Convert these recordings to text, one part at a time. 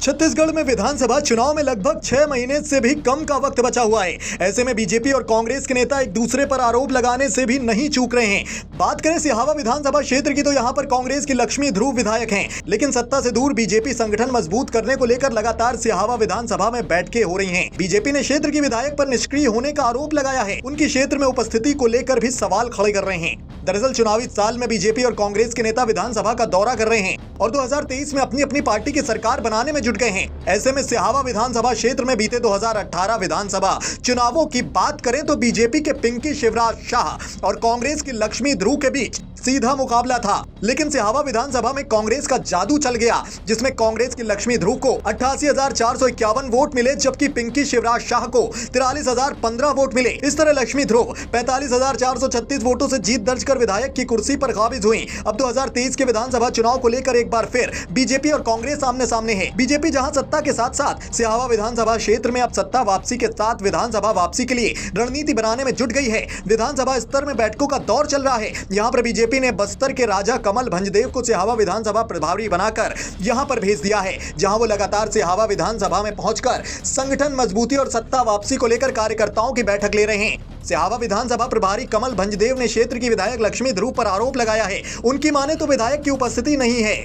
छत्तीसगढ़ में विधानसभा चुनाव में लगभग 6 महीने से भी कम का वक्त बचा हुआ है। ऐसे में बीजेपी और कांग्रेस के नेता एक दूसरे पर आरोप लगाने से भी नहीं चूक रहे हैं। बात करें सिहावा विधानसभा क्षेत्र की तो यहां पर कांग्रेस की लक्ष्मी ध्रुव विधायक हैं, लेकिन सत्ता से दूर बीजेपी संगठन मजबूत करने को लेकर लगातार सिहावा विधानसभा में बैठकें हो रही हैं। बीजेपी ने क्षेत्र की विधायक पर निष्क्रिय होने का आरोप लगाया है। उनकी क्षेत्र में उपस्थिति को लेकर भी सवाल खड़े कर रहे हैं। दरअसल चुनावी साल में बीजेपी और कांग्रेस के नेता विधानसभा का दौरा कर रहे हैं और 2023 में अपनी अपनी पार्टी की सरकार बनाने में जुट गए हैं। ऐसे में सिहावा विधानसभा क्षेत्र में बीते 2018 विधानसभा चुनावों की बात करें तो बीजेपी के पिंकी शिवराज शाह और कांग्रेस की लक्ष्मी ध्रुव के बीच सीधा मुकाबला था, लेकिन सिहावा विधानसभा में कांग्रेस का जादू चल गया, जिसमें कांग्रेस की लक्ष्मी ध्रुव को 88,451 वोट मिले, जबकि पिंकी शिवराज शाह को 43,015 वोट मिले। इस तरह लक्ष्मी ध्रुव 45,436 वोटों से जीत दर्ज कर विधायक की कुर्सी पर काबिज हुई। अब 2023 के विधानसभा चुनाव को लेकर एक बार फिर बीजेपी और कांग्रेस आमने सामने है। बीजेपी जहां सत्ता के साथ साथ सिहावा विधानसभा क्षेत्र में अब सत्ता वापसी के साथ विधानसभा वापसी के लिए रणनीति बनाने में जुट गई है। विधानसभा स्तर में बैठकों का दौर चल रहा है। यहाँ पर बीजेपी ने बस्तर के राजा कमल भंजदेव को सिहावा विधानसभा प्रभारी बनाकर यहां पर भेज दिया है, जहां वो लगातार सिहावा विधानसभा में पहुंचकर संगठन मजबूती और सत्ता वापसी को लेकर कार्यकर्ताओं की बैठक ले रहे हैं। सिहावा विधानसभा प्रभारी कमल भंजदेव ने क्षेत्र की विधायक लक्ष्मी ध्रुव पर आरोप लगाया है। उनकी माने तो विधायक की उपस्थिति नहीं है।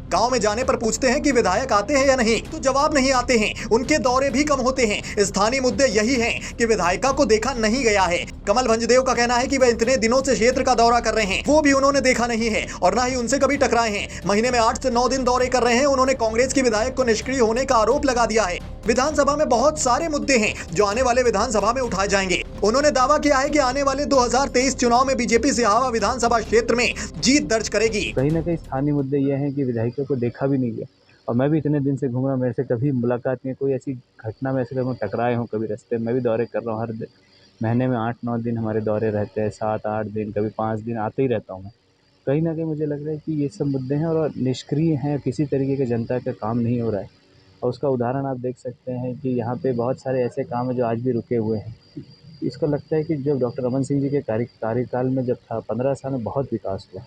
गांव में जाने पर पूछते हैं कि विधायक आते हैं या नहीं, तो जवाब नहीं आते हैं। उनके दौरे भी कम होते हैं। स्थानीय मुद्दे यही हैं कि विधायिका को देखा नहीं गया है। कमल भंजदेव का कहना है कि वह इतने दिनों से क्षेत्र का दौरा कर रहे हैं, वो भी उन्होंने देखा नहीं है और न ही उनसे कभी टकराए हैं। महीने में 8 से 9 दिन दौरे कर रहे हैं। उन्होंने कांग्रेस की विधायक को निष्क्रिय होने का आरोप लगा दिया है। विधानसभा में बहुत सारे मुद्दे हैं जो आने वाले विधानसभा में उठाए जाएंगे। उन्होंने दावा किया है कि आने वाले 2023 चुनाव में बीजेपी सिहावा विधानसभा क्षेत्र में जीत दर्ज करेगी। कहीं ना कहीं स्थानीय मुद्दे ये हैं कि विधायकों को देखा भी नहीं गया और मैं भी इतने दिन से घूम रहा हूँ, मेरे से कभी मुलाकात नहीं, कोई ऐसी घटना में ऐसे कभी टकराए हूँ कभी रास्ते में। मैं भी दौरे कर रहा हूँ, हर दिन महीने में 8-9 दिन हमारे दौरे रहते हैं, 7-8 दिन, कभी 5 दिन आते ही रहता हूँ मैं। कहीं ना कहीं मुझे लग रहा है कि ये सब मुद्दे हैं और निष्क्रिय हैं, किसी तरीके के जनता का काम नहीं हो रहा है। और उसका उदाहरण आप देख सकते हैं कि यहाँ पे बहुत सारे ऐसे काम हैं जो आज भी रुके हुए हैं। इसको लगता है कि जब डॉक्टर रमन सिंह जी के कार्यकाल में जब था 15 साल में बहुत विकास हुआ।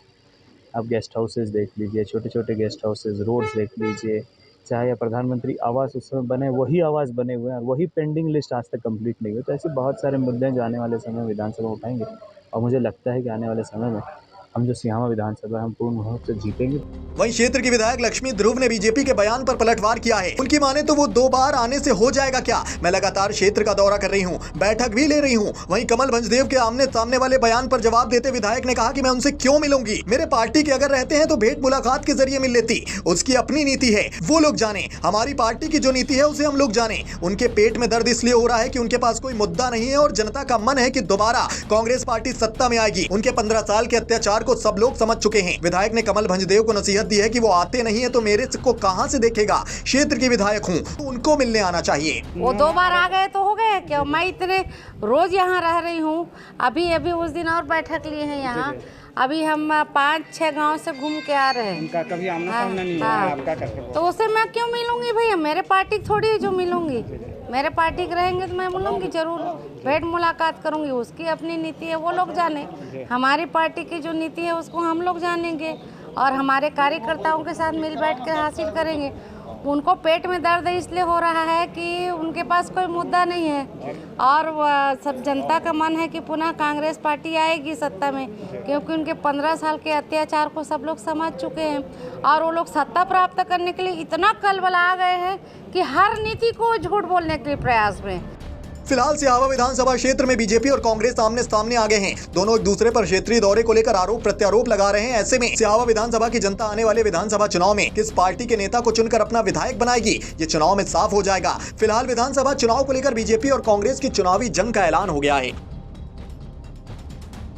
आप गेस्ट हाउसेस देख लीजिए, छोटे छोटे गेस्ट हाउसेस, रोड्स देख लीजिए, चाहे प्रधानमंत्री आवास उस समय बने, वही आवास बने हुए हैं और वही पेंडिंग लिस्ट आज तक कंप्लीट नहीं हुई। तो ऐसे बहुत सारे मुद्दे हैं जो आने वाले समय में विधानसभा उठाएंगे और मुझे लगता है कि आने वाले समय में हम जो सिहावा विधानसभा हम पूर्ण रूप से जीतेंगे। वहीं क्षेत्र की विधायक लक्ष्मी ध्रुव ने बीजेपी के बयान पर पलटवार किया है। उनकी माने तो वो 2 बार आने से हो जाएगा क्या? मैं लगातार क्षेत्र का दौरा कर रही हूँ, बैठक भी ले रही हूँ। वहीं कमल भंजदेव के आमने सामने वाले बयान पर जवाब देते विधायक ने कहा कि मैं उनसे क्यों मिलूंगी, मेरे पार्टी के अगर रहते हैं तो भेंट मुलाकात के जरिए मिल लेती। उसकी अपनी नीति है, वो लोग जाने। हमारी पार्टी की जो नीति है उसे हम लोग जाने। उनके पेट में दर्द इसलिए हो रहा है कि उनके पास कोई मुद्दा नहीं है और जनता का मन है कि दोबारा कांग्रेस पार्टी सत्ता में आएगी। उनके 15 साल के अत्याचार को सब लोग समझ चुके हैं। विधायक ने कमल भंजदेव को नसीहत दी है कि वो आते नहीं है तो मेरे को कहां से देखेगा? क्षेत्र की विधायक हूं, तो उनको मिलने आना चाहिए। वो 2 बार आ गए तो हो गए क्या? मैं इतने रोज यहाँ रह रही हूँ। अभी उस दिन और बैठक लिए हैं यहाँ। अभी हम 5-6 गांव से घूम के आ रहे हैं। उनका कभी आमना सामना नहीं हुआ, आपका करके तो उससे मैं क्यों मिलूंगी भैया? मेरे पार्टी थोड़ी है जो मिलूंगी। मेरे पार्टी के रहेंगे तो मैं मिलूंगी, जरूर भेंट मुलाकात करूंगी। उसकी अपनी नीति है, वो लोग जाने। हमारी पार्टी की जो नीति है उसको हम लोग जानेंगे और हमारे कार्यकर्ताओं के साथ मिल बैठ कर हासिल करेंगे। उनको पेट में दर्द इसलिए हो रहा है कि उनके पास कोई मुद्दा नहीं है और सब जनता का मन है कि पुनः कांग्रेस पार्टी आएगी सत्ता में, क्योंकि उनके 15 साल के अत्याचार को सब लोग समझ चुके हैं और वो लोग सत्ता प्राप्त करने के लिए इतना कलबला गए हैं कि हर नीति को झूठ बोलने के प्रयास में। फिलहाल सिहावा विधानसभा क्षेत्र में बीजेपी और कांग्रेस आमने सामने आ गए हैं। दोनों एक दूसरे पर क्षेत्रीय दौरे को लेकर आरोप प्रत्यारोप लगा रहे हैं। ऐसे में सिहावा विधानसभा की जनता आने वाले विधानसभा चुनाव में किस पार्टी के नेता को चुनकर अपना विधायक बनाएगी, ये चुनाव में साफ हो जाएगा। फिलहाल विधानसभा चुनाव को लेकर बीजेपी और कांग्रेस की चुनावी जंग का ऐलान हो गया है।